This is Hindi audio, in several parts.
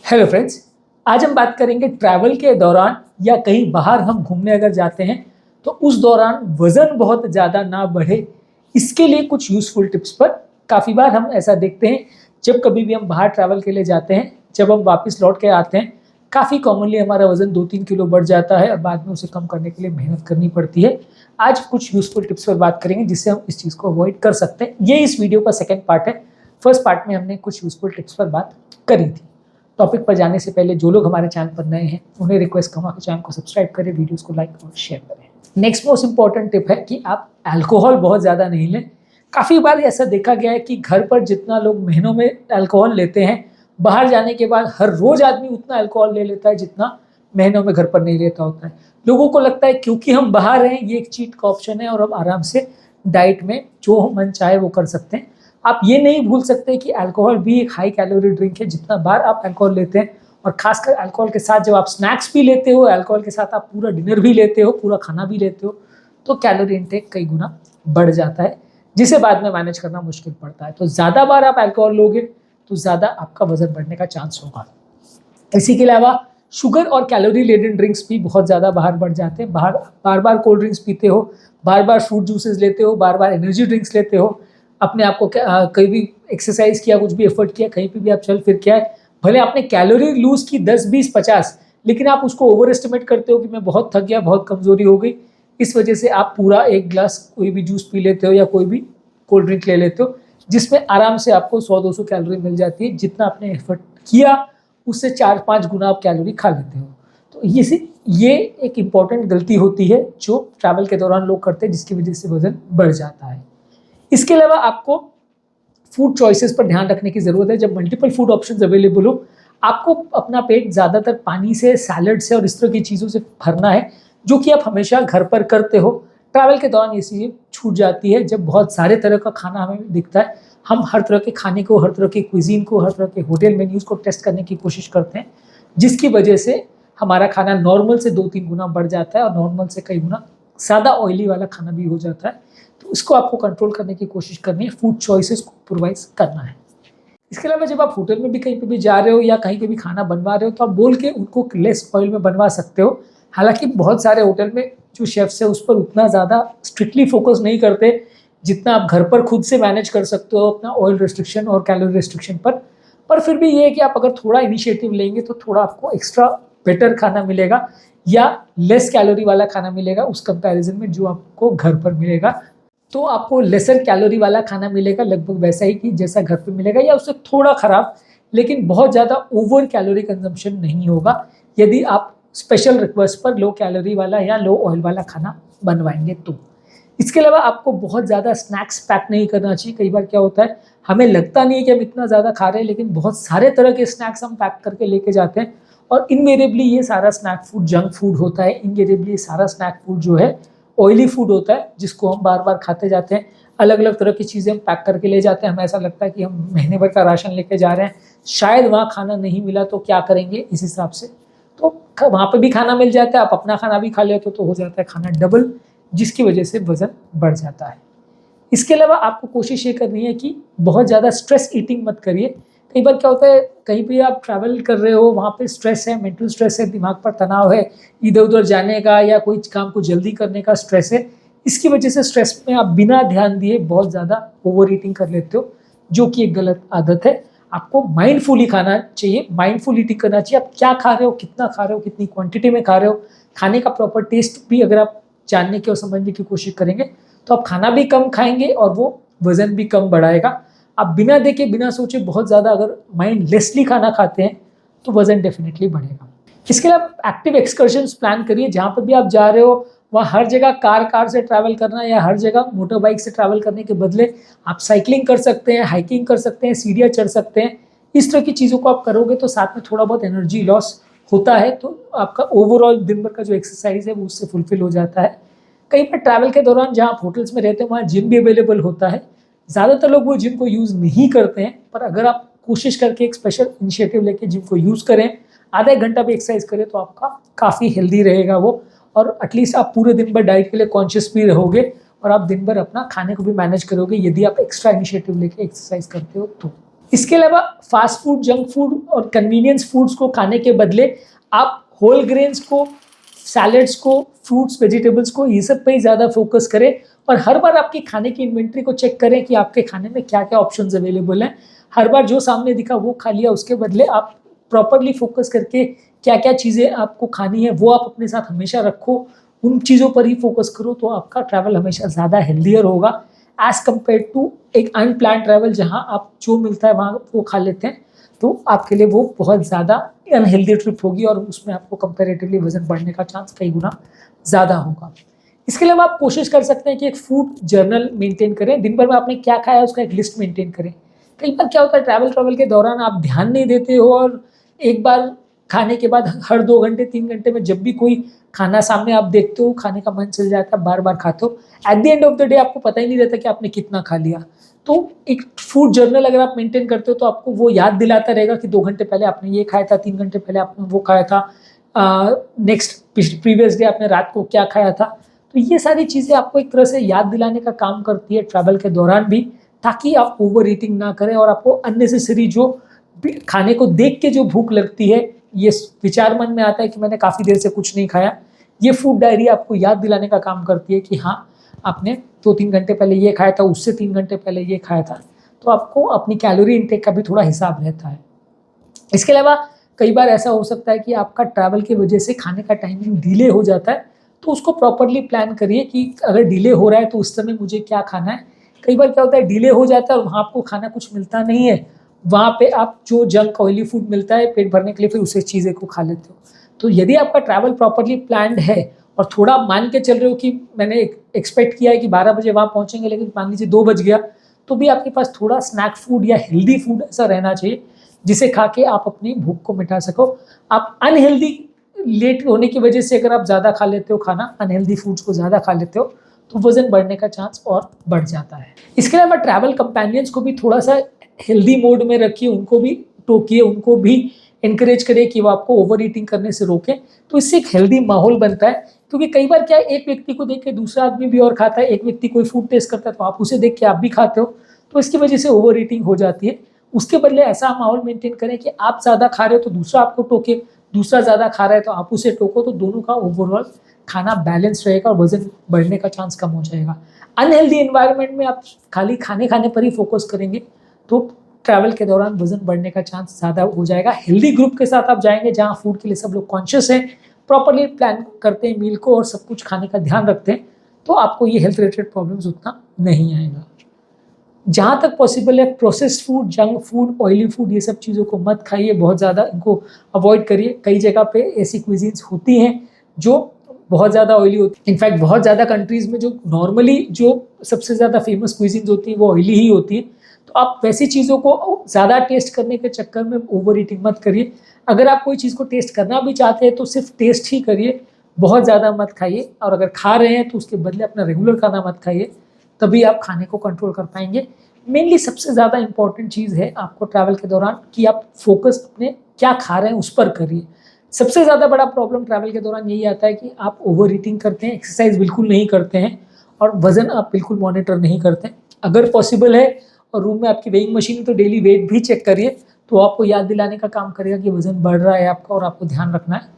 हेलो फ्रेंड्स, आज हम बात करेंगे ट्रैवल के दौरान या कहीं बाहर हम घूमने अगर जाते हैं तो उस दौरान वज़न बहुत ज़्यादा ना बढ़े, इसके लिए कुछ यूज़फुल टिप्स पर। काफ़ी बार हम ऐसा देखते हैं जब कभी भी हम बाहर ट्रैवल के लिए जाते हैं, जब हम वापस लौट के आते हैं, काफ़ी कॉमनली हमारा वज़न 2-3 किलो बढ़ जाता है और बाद में उसे कम करने के लिए मेहनत करनी पड़ती है। आज कुछ यूज़फुल टिप्स पर बात करेंगे जिससे हम इस चीज़ को अवॉइड कर सकते हैं। ये इस वीडियो का सेकंड पार्ट है। फर्स्ट पार्ट में हमने कुछ यूज़फुल टिप्स पर बात करी थी। टॉपिक पर जाने से पहले जो लोग हमारे चैनल पर नए हैं उन्हें रिक्वेस्ट करूँगा कि चैनल को सब्सक्राइब करें, वीडियोस को लाइक और शेयर करें। नेक्स्ट मोस्ट इंपॉर्टेंट टिप है कि आप अल्कोहल बहुत ज़्यादा नहीं लें। काफ़ी बार ऐसा देखा गया है कि घर पर जितना लोग महीनों में अल्कोहल लेते हैं, बाहर जाने के बाद हर रोज़ आदमी उतना अल्कोहल ले लेता है जितना महीनों में घर पर नहीं लेता होता है। लोगों को लगता है क्योंकि हम बाहर हैं ये एक चीट का ऑप्शन है और हम आराम से डाइट में जो मन चाहे वो कर सकते हैं। आप ये नहीं भूल सकते कि अल्कोहल भी एक हाई कैलोरी ड्रिंक है। जितना बार आप अल्कोहल लेते हैं और खासकर अल्कोहल के साथ जब आप स्नैक्स भी लेते हो, अल्कोहल के साथ आप पूरा डिनर भी लेते हो, पूरा खाना भी लेते हो, तो कैलोरी इंटेक कई गुना बढ़ जाता है, जिसे बाद में मैनेज करना मुश्किल पड़ता है। तो ज़्यादा बार आप अल्कोहल लोगे तो ज़्यादा आपका वजन बढ़ने का चांस होगा। इसी के अलावा शुगर और कैलोरी लेडन ड्रिंक्स भी बहुत ज़्यादा बाहर बढ़ जाते हैं। बार बार कोल्ड ड्रिंक्स पीते हो, बार बार फ्रूट जूसेस लेते हो, बार बार एनर्जी ड्रिंक्स लेते हो, अपने आप को कहीं भी एक्सरसाइज किया, कुछ भी एफर्ट किया, कहीं पे भी आप चल फिर के आए, भले आपने कैलोरी लूज की 10, 20, 50, लेकिन आप उसको ओवर एस्टिमेट करते हो कि मैं बहुत थक गया, बहुत कमजोरी हो गई। इस वजह से आप पूरा एक ग्लास कोई भी जूस पी लेते हो या कोई भी कोल्ड ड्रिंक ले लेते हो, जिसमें आराम से आपको 100-200 कैलोरी मिल जाती है। जितना आपने एफर्ट किया उससे 4-5 गुना आप कैलोरी खा लेते हो। तो ये एक इम्पॉर्टेंट गलती होती है जो ट्रैवल के दौरान लोग करते हैं, जिसकी वजह से वजन बढ़ जाता है। इसके अलावा आपको फूड चॉइसेस पर ध्यान रखने की ज़रूरत है। जब मल्टीपल फूड ऑप्शंस अवेलेबल हो, आपको अपना पेट ज़्यादातर पानी से, सैलड से और इस तरह की चीज़ों से भरना है, जो कि आप हमेशा घर पर करते हो। ट्रैवल के दौरान ये चीज़ें छूट जाती है। जब बहुत सारे तरह का खाना हमें दिखता है, हम हर तरह के खाने को, हर तरह के क्विजीन को, हर तरह के होटल मेन्यूज़ को टेस्ट करने की कोशिश करते हैं, जिसकी वजह से हमारा खाना नॉर्मल से 2-3 गुना बढ़ जाता है और नॉर्मल से कई गुना ज़्यादा ऑयली वाला खाना भी हो जाता है। तो इसको आपको कंट्रोल करने की कोशिश करनी है, फूड चॉइसेस को प्रोवाइड करना है। इसके अलावा जब आप होटल में भी कहीं पे भी जा रहे हो या कहीं पे भी खाना बनवा रहे हो, तो आप बोल के उनको लेस ऑयल में बनवा सकते हो। हालांकि बहुत सारे होटल में जो शेफ्स है उस पर उतना ज़्यादा स्ट्रिक्टली फोकस नहीं करते जितना आप घर पर खुद से मैनेज कर सकते हो अपना ऑयल रिस्ट्रिक्शन और कैलोरी रिस्ट्रिक्शन पर फिर भी ये है कि आप अगर थोड़ा इनिशिएटिव लेंगे तो थोड़ा आपको एक्स्ट्रा बेटर खाना मिलेगा या लेस कैलोरी वाला खाना मिलेगा उस कंपैरिजन में जो आपको घर पर मिलेगा। तो आपको लेसर कैलोरी वाला खाना मिलेगा, लगभग वैसा ही कि जैसा घर पे मिलेगा या उससे थोड़ा खराब, लेकिन बहुत ज़्यादा ओवर कैलोरी कंजम्पशन नहीं होगा यदि आप स्पेशल रिक्वेस्ट पर लो कैलोरी वाला या लो ऑयल वाला खाना बनवाएंगे तो। इसके अलावा आपको बहुत ज़्यादा स्नैक्स पैक नहीं करना चाहिए। कई बार क्या होता है, हमें लगता नहीं है कि हम इतना ज़्यादा खा रहे हैं, लेकिन बहुत सारे तरह के स्नैक्स हम पैक करके लेके जाते हैं और इनवेरिएबली ये सारा स्नैक फूड जंक फूड होता है। इनवेरिएबली ये सारा स्नैक फूड जो है ऑयली फूड होता है, जिसको हम बार बार खाते जाते हैं। अलग अलग तरह की चीज़ें हम पैक करके ले जाते हैं। हमें ऐसा लगता है कि हम महीने भर का राशन लेके जा रहे हैं, शायद वहाँ खाना नहीं मिला तो क्या करेंगे, इस हिसाब से तो वहाँ पर भी खाना मिल जाता है, आप अपना खाना भी खा लेते हो तो हो जाता है खाना डबल, जिसकी वजह से वज़न बढ़ जाता है। इसके अलावा आपको कोशिश ये करनी है कि बहुत ज़्यादा स्ट्रेस ईटिंग मत करिए। कई बार क्या होता है, कहीं भी आप ट्रैवल कर रहे हो, वहाँ पे स्ट्रेस है, मेंटल स्ट्रेस है, दिमाग पर तनाव है, इधर उधर जाने का या कोई काम को जल्दी करने का स्ट्रेस है। इसकी वजह से स्ट्रेस में आप बिना ध्यान दिए बहुत ज़्यादा ओवर ईटिंग कर लेते हो, जो कि एक गलत आदत है। आपको माइंडफुली खाना चाहिए, माइंडफुल ईटिंग करना चाहिए। आप क्या खा रहे हो, कितना खा रहे हो, कितनी क्वांटिटी में खा रहे हो, खाने का प्रॉपर टेस्ट भी अगर आप जानने की और समझने की कोशिश करेंगे तो आप खाना भी कम खाएंगे और वो वज़न भी कम बढ़ाएगा। आप बिना देखे, बिना सोचे बहुत ज़्यादा अगर माइंडलेसली खाना खाते हैं तो वज़न डेफिनेटली बढ़ेगा। इसके अलावा एक्टिव एक्सकर्शंस प्लान करिए। जहाँ पर भी आप जा रहे हो वहाँ हर जगह कार से ट्रैवल करना या हर जगह मोटर बाइक से ट्रैवल करने के बदले आप साइकिलिंग कर सकते हैं, हाइकिंग कर सकते हैं, सीढ़ियाँ चढ़ सकते हैं। इस तरह की चीज़ों को आप करोगे तो साथ में थोड़ा बहुत एनर्जी लॉस होता है, तो आपका ओवरऑल दिन भर का जो एक्सरसाइज है वो उससे फुलफिल हो जाता है। कई बार ट्रैवल के दौरान जहाँ आप होटल्स में रहते हैं वहाँ जिम भी अवेलेबल होता है। ज़्यादातर लोग वो जिम को यूज़ नहीं करते हैं, पर अगर आप कोशिश करके एक स्पेशल इनिशिएटिव लेके जिम को यूज़ करें, आधा एक घंटा भी एक्सरसाइज करें तो आपका काफ़ी हेल्दी रहेगा वो, और एटलीस्ट आप पूरे दिन भर डाइट के लिए कॉन्शियस भी रहोगे और आप दिन भर अपना खाने को भी मैनेज करोगे यदि आप एक्स्ट्रा इनिशिएटिव लेके एक्सरसाइज करते हो तो। इसके अलावा फास्ट फूड, जंक फूड और कन्वीनियंस फूड्स को खाने के बदले आप होल ग्रेन्स को, सैलेड्स को, फ्रूट्स, वेजिटेबल्स को, ये सब पे ही ज़्यादा फोकस करें और हर बार आपकी खाने की इन्वेंट्री को चेक करें कि आपके खाने में क्या क्या ऑप्शंस अवेलेबल हैं। हर बार जो सामने दिखा वो खा लिया, उसके बदले आप प्रॉपरली फोकस करके क्या क्या चीज़ें आपको खानी है वो आप अपने साथ हमेशा रखो, उन चीज़ों पर ही फोकस करो, तो आपका ट्रैवल हमेशा ज़्यादा हेल्दियर होगा एज़ कम्पेयर टू एक अनप्लान ट्रैवल जहाँ आप जो मिलता है वहाँ वो खा लेते हैं। तो आपके लिए वो बहुत ज़्यादा अनहेल्दी ट्रिप होगी और उसमें आपको कंपैरेटिवली वजन बढ़ने का चांस कई गुना ज़्यादा होगा। इसके अलावा आप कोशिश कर सकते हैं कि एक फूड जर्नल मेंटेन करें। दिन भर में आपने क्या खाया है उसका एक लिस्ट मेंटेन करें। कई बार क्या होता है ट्रैवल के दौरान आप ध्यान नहीं देते हो और एक बार खाने के बाद हर 2 घंटे 3 घंटे में जब भी कोई खाना सामने आप देखते हो, खाने का मन चल जाता है, बार बार खाते हो। At the end of the day आपको पता ही नहीं रहता कि आपने कितना खा लिया। तो एक फूड जर्नल अगर आप मेंटेन करते हो तो आपको वो याद दिलाता रहेगा कि 2 घंटे पहले आपने ये खाया था, 3 घंटे पहले आपने वो खाया था, नेक्स्ट प्रीवियस डे आपने रात को क्या खाया था। तो ये सारी चीज़ें आपको एक तरह से याद दिलाने का काम करती है ट्रैवल के दौरान भी, ताकि आप ओवर ईटिंग ना करें और आपको अननेसेसरी जो खाने को देख के जो भूख लगती है, ये विचार मन में आता है कि मैंने काफ़ी देर से कुछ नहीं खाया, ये फूड डायरी आपको याद दिलाने का काम करती है कि हाँ आपने 2-3 घंटे पहले ये खाया था, उससे 3 घंटे पहले ये खाया था। तो आपको अपनी कैलोरी इनटेक का भी थोड़ा हिसाब रहता है। इसके अलावा कई बार ऐसा हो सकता है कि आपका ट्रैवल की वजह से खाने का टाइमिंग डिले हो जाता है, तो उसको प्रॉपरली प्लान करिए कि अगर डिले हो रहा है तो उस समय मुझे क्या खाना है। कई बार क्या होता है डिले हो जाता है और वहाँ आपको खाना कुछ मिलता नहीं है, वहाँ पे आप जो जंक ऑयली फूड मिलता है पेट भरने के लिए फिर उसे चीज़ें को खा लेते हो। तो यदि आपका ट्रैवल प्रॉपरली प्लान्ड है और थोड़ा मान के चल रहे हो कि मैंने एक्सपेक्ट किया है कि 12 बजे वहाँ पहुँचेंगे लेकिन मान लीजिए 2 बज गया, तो भी आपके पास थोड़ा स्नैक फूड या हेल्दी फूड ऐसा रहना चाहिए जिसे खा के आप अपनी भूख को मिटा सको। आप अनहेल्दी लेट होने की वजह से अगर आप ज़्यादा खा लेते हो खाना, अनहेल्दी फूड्स को ज़्यादा खा लेते हो, तो वज़न बढ़ने का चांस और बढ़ जाता है। इसके अलावा ट्रैवल कंपेनियंस को भी थोड़ा सा हेल्दी मोड में रखिए, उनको भी टोकिए, उनको भी एनकरेज करिए कि वो आपको ओवर ईटिंग करने से रोकें। तो इससे एक हेल्दी माहौल बनता है, क्योंकि कई बार क्या है एक व्यक्ति को देख के दूसरा आदमी भी और खाता है, एक व्यक्ति कोई फूड टेस्ट करता है तो आप उसे देख के आप भी खाते हो, तो इसकी वजह से ओवर ईटिंग हो जाती है। उसके बदले ऐसा माहौल मेंटेन करें कि आप ज़्यादा खा रहे हो तो दूसरा आपको टोके, दूसरा ज़्यादा खा रहा है तो आप उसे टोको, तो दोनों का ओवरऑल खाना बैलेंस रहेगा और वजन बढ़ने का चांस कम हो जाएगा। अनहेल्दी एनवायरनमेंट में आप खाली खाने पर ही फोकस करेंगे तो ट्रैवल के दौरान वजन बढ़ने का चांस ज़्यादा हो जाएगा। हेल्दी ग्रुप के साथ आप जाएंगे जहाँ फूड के लिए सब लोग कॉन्शियस हैं, प्रॉपरली प्लान करते हैं मील को और सब कुछ खाने का ध्यान रखते हैं, तो आपको ये हेल्थ रिलेटेड प्रॉब्लम्स उतना नहीं आएगा। जहाँ तक पॉसिबल है processed food, junk food, oily food, ये सब चीज़ों को मत खाइए, बहुत ज़्यादा इनको अवॉइड करिए। कई जगह पे ऐसी क्विजीन्स होती हैं जो बहुत ज़्यादा ऑयली होती है। इनफैक्ट बहुत ज़्यादा कंट्रीज़ में जो नॉर्मली जो सबसे ज़्यादा फेमस क्विजीन्स होती हैं वो ऑयली ही होती है। तो आप वैसी चीज़ों को ज़्यादा टेस्ट करने के चक्कर में ओवर ईटिंग मत करिए। अगर आप कोई चीज़ को टेस्ट करना भी चाहते हैं तो सिर्फ टेस्ट ही करिए, बहुत ज़्यादा मत खाइए। और अगर खा रहे हैं तो उसके बदले अपना रेगुलर खाना मत खाइए, तभी आप खाने को कंट्रोल कर पाएंगे। मेनली सबसे ज़्यादा इंपॉर्टेंट चीज़ है आपको ट्रैवल के दौरान कि आप फोकस अपने क्या खा रहे हैं उस पर करिए। सबसे ज़्यादा बड़ा प्रॉब्लम ट्रैवल के दौरान यही आता है कि आप ओवर ईटिंग करते हैं, एक्सरसाइज बिल्कुल नहीं करते हैं और वज़न आप बिल्कुल मॉनिटर नहीं करते। अगर पॉसिबल है और रूम में आपकी वेइंग मशीन है तो डेली वेट भी चेक करिए, तो आपको याद दिलाने का काम करेगा कि वज़न बढ़ रहा है आपका और आपको ध्यान रखना है।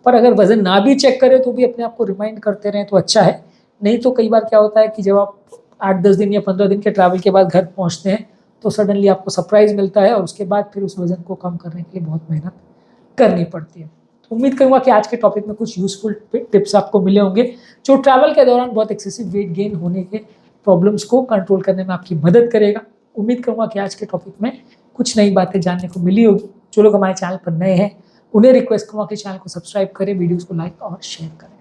पर अगर वज़न ना भी चेक करें तो भी अपने आप को रिमाइंड करते रहें तो अच्छा है। नहीं तो कई बार क्या होता है कि जब आप 8-10 दिन या 15 दिन के ट्रैवल के बाद घर पहुंचते हैं तो सडनली आपको सरप्राइज़ मिलता है और उसके बाद फिर उस वज़न को कम करने के लिए बहुत मेहनत करनी पड़ती है। तो उम्मीद करूँगा कि आज के टॉपिक में कुछ यूज़फुल टिप्स आपको मिले होंगे जो ट्रैवल के दौरान बहुत एक्सेसिव वेट गेन होने के प्रॉब्लम्स को कंट्रोल करने में आपकी मदद करेगा। उम्मीद करूँगा कि आज के टॉपिक में कुछ नई बातें जानने को मिली होगी। जो लोग हमारे चैनल पर नए हैं उन्हें रिक्वेस्ट करूँगा कि चैनल को सब्सक्राइब करें, वीडियोज़ को लाइक और शेयर करें।